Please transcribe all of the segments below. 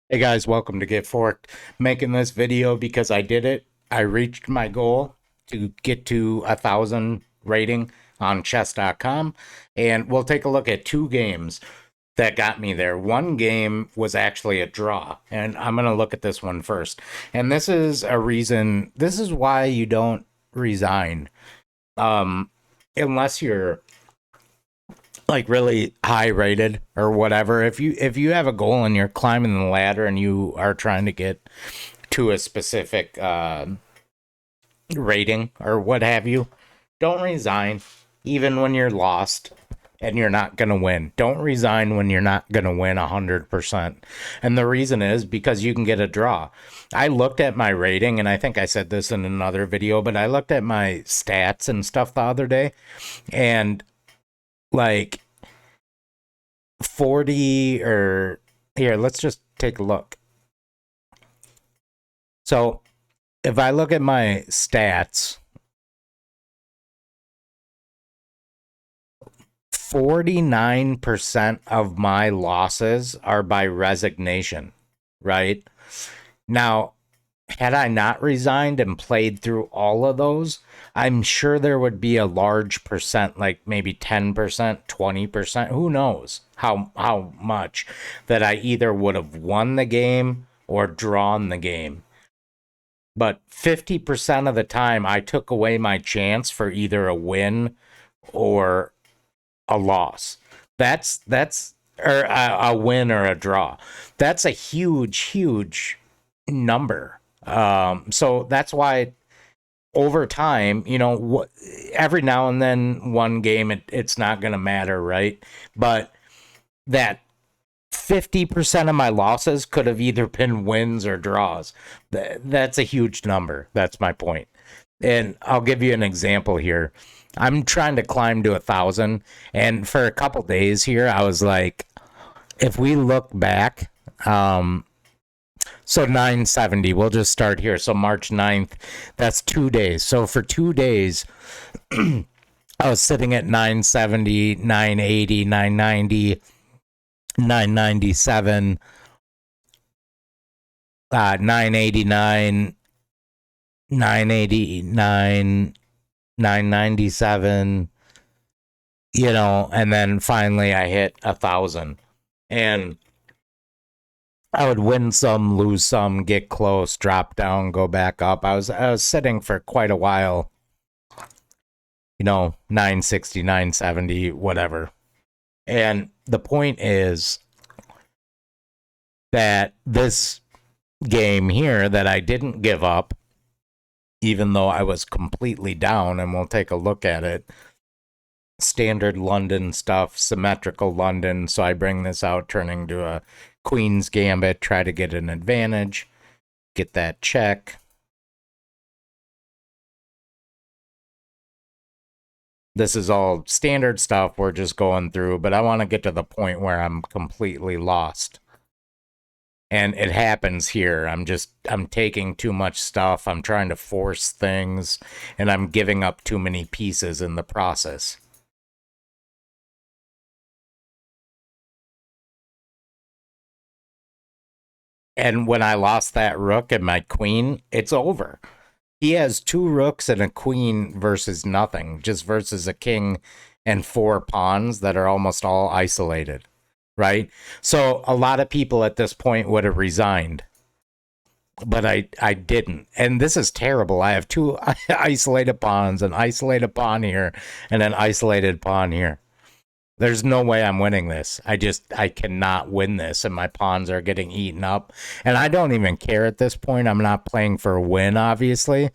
Hey guys, welcome to Get Forked. Making this video because I did it. I reached my goal to get to 1,000 rating on chess.com, and we'll take a look at two games that got me there. One game was actually a draw, and I'm going to look at this one first. And this is a reason, this is why you don't resign. Um, Unless you're like really high rated or whatever. If you have a goal and you're climbing the ladder and you are trying to get to a specific rating or what have you, don't resign even when you're lost and you're not going to win. Don't resign when you're not going to win 100%. And the reason is because you can get a draw. I looked at my rating, and I think I said this in another video, but I looked at my stats and stuff the other day, and like 40 or here, let's just take a look. So if I look at my stats, 49% of my losses are by resignation, right? Now, had I not resigned and played through all of those, I'm sure there would be a large percent, like maybe 10%, 20%, who knows how much, that I either would have won the game or drawn the game. But 50% of the time I took away my chance for either a win or a loss. That's or a win or a draw. That's a huge number. So that's why over time, every now and then one game it's not going to matter, right? But that 50% of my losses could have either been wins or draws. That's a huge number. That's my point. And I'll give you an example here. I'm trying to climb to 1,000, and for a couple days here, I was like, if we look back, so 970, we'll just start here. So March 9th, that's 2 days. So for 2 days, I was sitting at 970, 980, 990, 997, 989, 989, 997, and then finally I hit 1,000. And I would win some, lose some, get close, drop down, go back up. I was sitting for quite a while, 960, 970, whatever. And the point is that this game here that I didn't give up, even though I was completely down, and we'll take a look at it. Standard London stuff, symmetrical London. So I bring this out, turning to a Queen's Gambit, try to get an advantage, get that check. This is all standard stuff we're just going through, but I want to get to the point where I'm completely lost. And it happens here. I'm taking too much stuff. I'm trying to force things, and I'm giving up too many pieces in the process. And when I lost that rook and my queen, it's over. He has two rooks and a queen versus nothing, just versus a king and four pawns that are almost all isolated, right? So a lot of people at this point would have resigned, but I didn't. And this is terrible. I have two isolated pawns, an isolated pawn here, and an isolated pawn here. There's no way I'm winning this. I cannot win this, and my pawns are getting eaten up. And I don't even care at this point. I'm not playing for a win, obviously.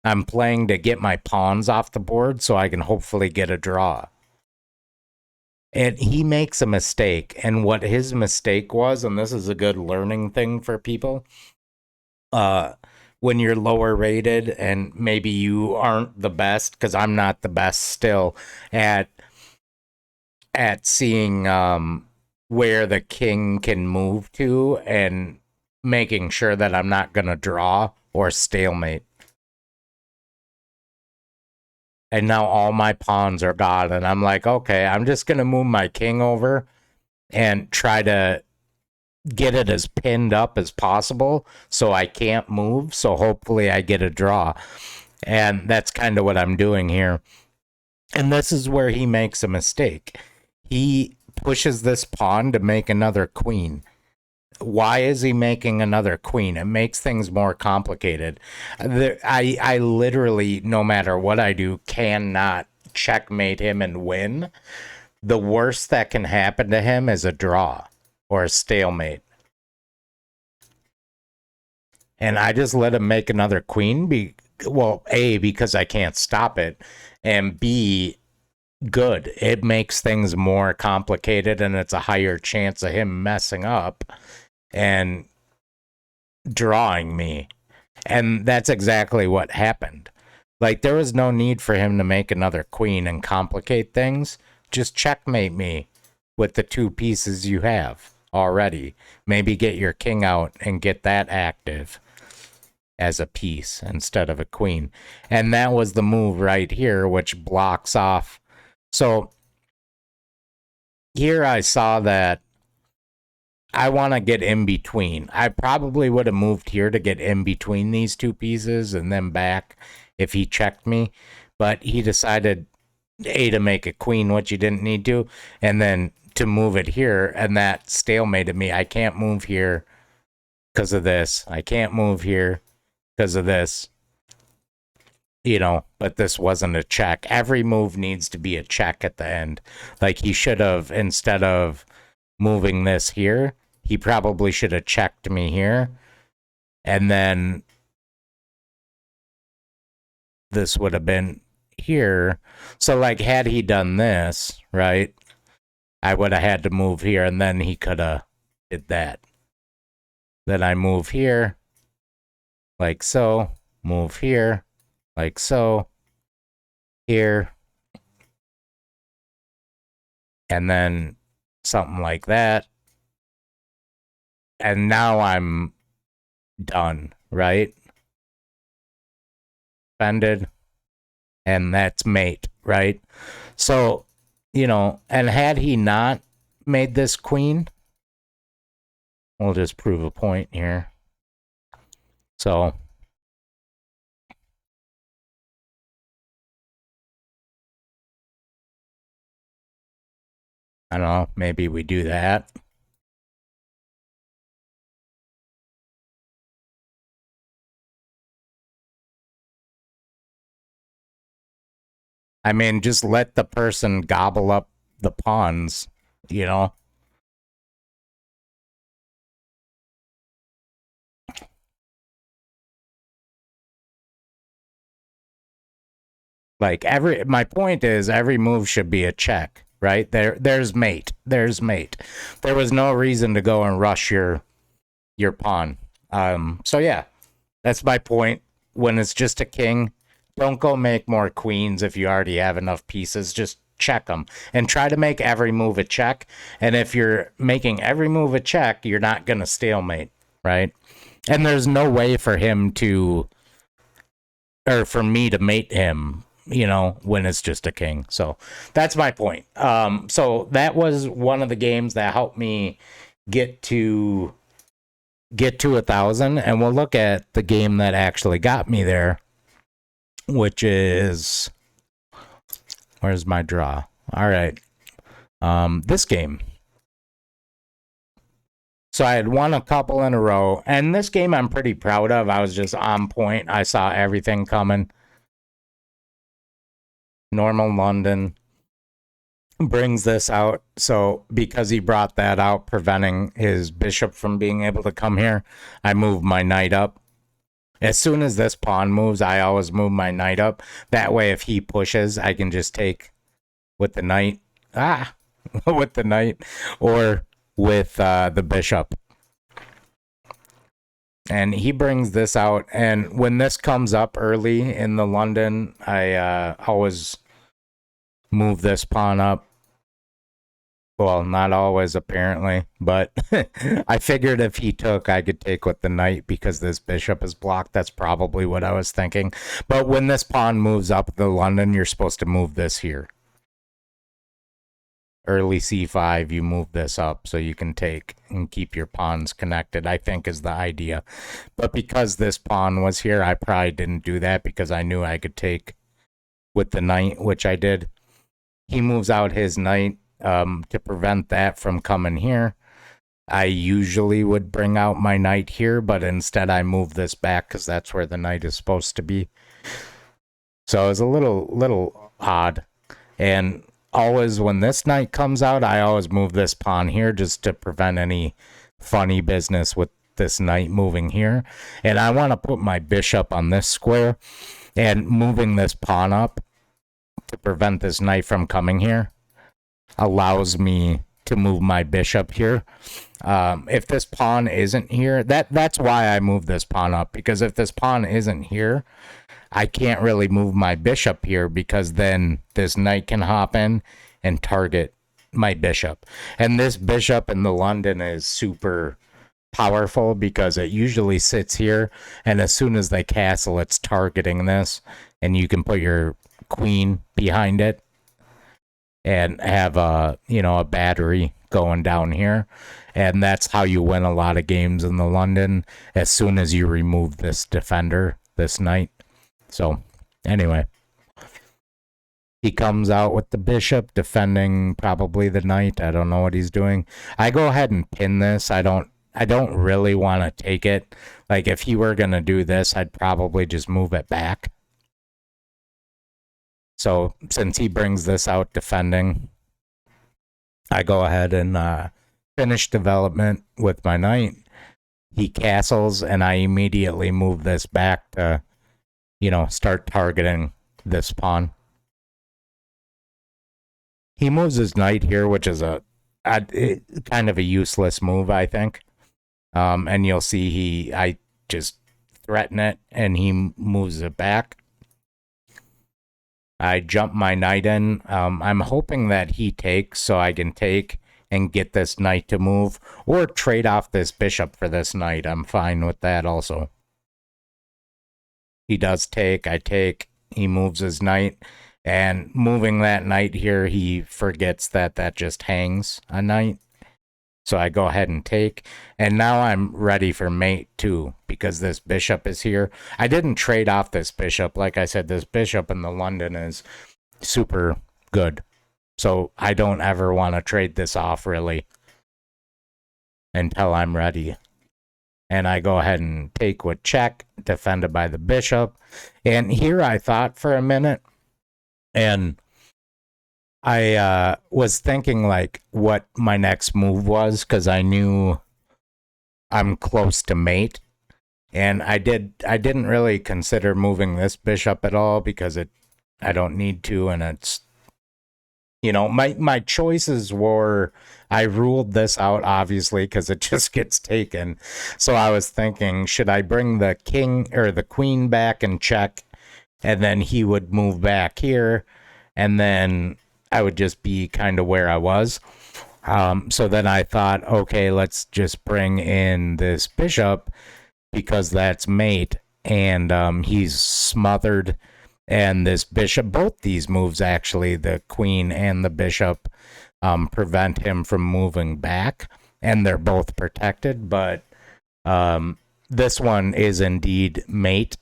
I'm playing to get my pawns off the board so I can hopefully get a draw. And he makes a mistake. And what his mistake was, and this is a good learning thing for people, uh, when you're lower rated and maybe you aren't the best, because I'm not the best still at seeing where the king can move to and making sure that I'm not going to draw or stalemate. And now all my pawns are gone, and I'm like, okay, I'm just going to move my king over and try to get it as pinned up as possible so I can't move. So hopefully I get a draw. And that's kind of what I'm doing here. And this is where he makes a mistake. He pushes this pawn to make another queen. Why is he making another queen? It makes things more complicated. I literally, no matter what I do, cannot checkmate him and win. The worst that can happen to him is a draw or a stalemate. And I just let him make another queen. Well, A, because I can't stop it, and B, good. It makes things more complicated, and it's a higher chance of him messing up and drawing me. And that's exactly what happened. Like, there was no need for him to make another queen and complicate things. Just checkmate me with the two pieces you have already. Maybe get your king out and get that active as a piece instead of a queen. And that was the move right here, which blocks off. So here I saw that I want to get in between. I probably would have moved here to get in between these two pieces and then back if he checked me. But he decided, A, to make a queen, which he didn't need to, and then to move it here, and that stalemated me. I can't move here because of this. I can't move here because of this. You know, but this wasn't a check. Every move needs to be a check at the end. Like, he should have, instead of moving this here, he probably should have checked me here. And then this would have been here. So, like, had he done this, right, I would have had to move here, and then he could have did that. Then I move here, like so, move here, like so, here, and then something like that. And now I'm done, right? Offended, and that's mate, right? So, you know, and had he not made this queen, we'll just prove a point here. So, I don't know, maybe we do that. I mean, just let the person gobble up the pawns, you know? Like, my point is every move should be a check, right? There's mate. There's mate. There was no reason to go and rush your pawn. So yeah, that's my point. When it's just a king, don't go make more queens if you already have enough pieces. Just check them and try to make every move a check. And if you're making every move a check, you're not going to stalemate, right? And there's no way for him to, or for me to mate him, you know, when it's just a king. So that's my point. So that was one of the games that helped me get to 1,000, and we'll look at the game that actually got me there, which is, where's my draw? All right, this game. So I had won a couple in a row, and this game I'm pretty proud of. I was just on point. I saw everything coming. Normal London brings this out. So because he brought that out, preventing his bishop from being able to come here, I moved my knight up. As soon as this pawn moves, I always move my knight up. That way, if he pushes, I can just take with the knight. With the knight, or with the bishop. And he brings this out. And when this comes up early in the London, I always move this pawn up. Well, not always, apparently, but I figured if he took, I could take with the knight because this bishop is blocked. That's probably what I was thinking. But when this pawn moves up the London, you're supposed to move this here. early c5, you move this up so you can take and keep your pawns connected, I think is the idea. But because this pawn was here, I probably didn't do that because I knew I could take with the knight, which I did. He moves out his knight to prevent that from coming here. I usually would bring out my knight here, but instead I move this back because that's where the knight is supposed to be. So it's a little odd. And always when this knight comes out, I always move this pawn here just to prevent any funny business with this knight moving here. And I want to put my bishop on this square, and moving this pawn up to prevent this knight from coming here allows me to move my bishop here. If this pawn isn't here, that's why I move this pawn up, because if this pawn isn't here, I can't really move my bishop here because then this knight can hop in and target my bishop. And this bishop in the London is super powerful because it usually sits here, and as soon as they castle, it's targeting this, and you can put your queen behind it and have a battery going down here. And that's how you win a lot of games in the London, as soon as you remove this defender, this knight. So anyway, he comes out with the bishop defending probably the knight. I don't know what he's doing. I go ahead and pin this. I don't really want to take it. Like, if he were going to do this, I'd probably just move it back. So since he brings this out defending, I go ahead and finish development with my knight. He castles, and I immediately move this back to, start targeting this pawn. He moves his knight here, which is a kind of a useless move, I think. And you'll see I just threaten it, and he moves it back. I jump my knight in. I'm hoping that he takes so I can take and get this knight to move, or trade off this bishop for this knight. I'm fine with that also. He does take. I take. He moves his knight. And moving that knight here, he forgets that just hangs a knight. So I go ahead and take. And now I'm ready for mate too, because this bishop is here. I didn't trade off this bishop. Like I said, this bishop in the London is super good. So I don't ever want to trade this off, really, until I'm ready. And I go ahead and take with check, defended by the bishop. And here I thought for a minute, and I was thinking like what my next move was, because I knew I'm close to mate. And I didn't really consider moving this bishop at all, because I don't need to, and it's, my choices were, I ruled this out obviously because it just gets taken. So I was thinking, should I bring the king or the queen back and check, and then he would move back here, and then I would just be kind of where I was. So then I thought, okay, let's just bring in this bishop because that's mate, and he's smothered. And this bishop, both these moves actually, the queen and the bishop, prevent him from moving back, and they're both protected. But this one is indeed mate,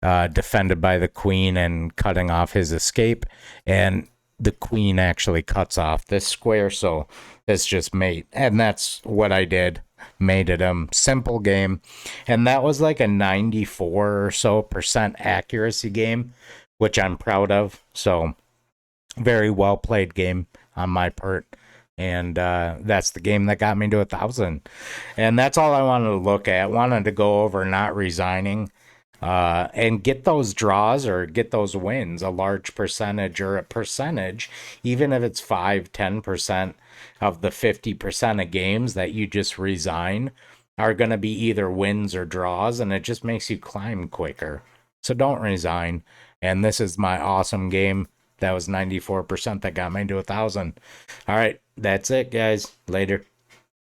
defended by the queen and cutting off his escape. And the queen actually cuts off this square, so it's just mate. And that's what I did. Mated him. Simple game. And that was like a 94 or so % accuracy game, which I'm proud of. So very well played game on my part. And that's the game that got me to 1,000. And that's all I wanted to look at. Wanted to go over not resigning, and get those draws or get those wins, a large percentage or a percentage, even if it's 5-10% of the 50% of games that you just resign are going to be either wins or draws, and it just makes you climb quicker. So don't resign. And this is my awesome game. That was 94% that got me to 1,000. All right, that's it, guys. Later.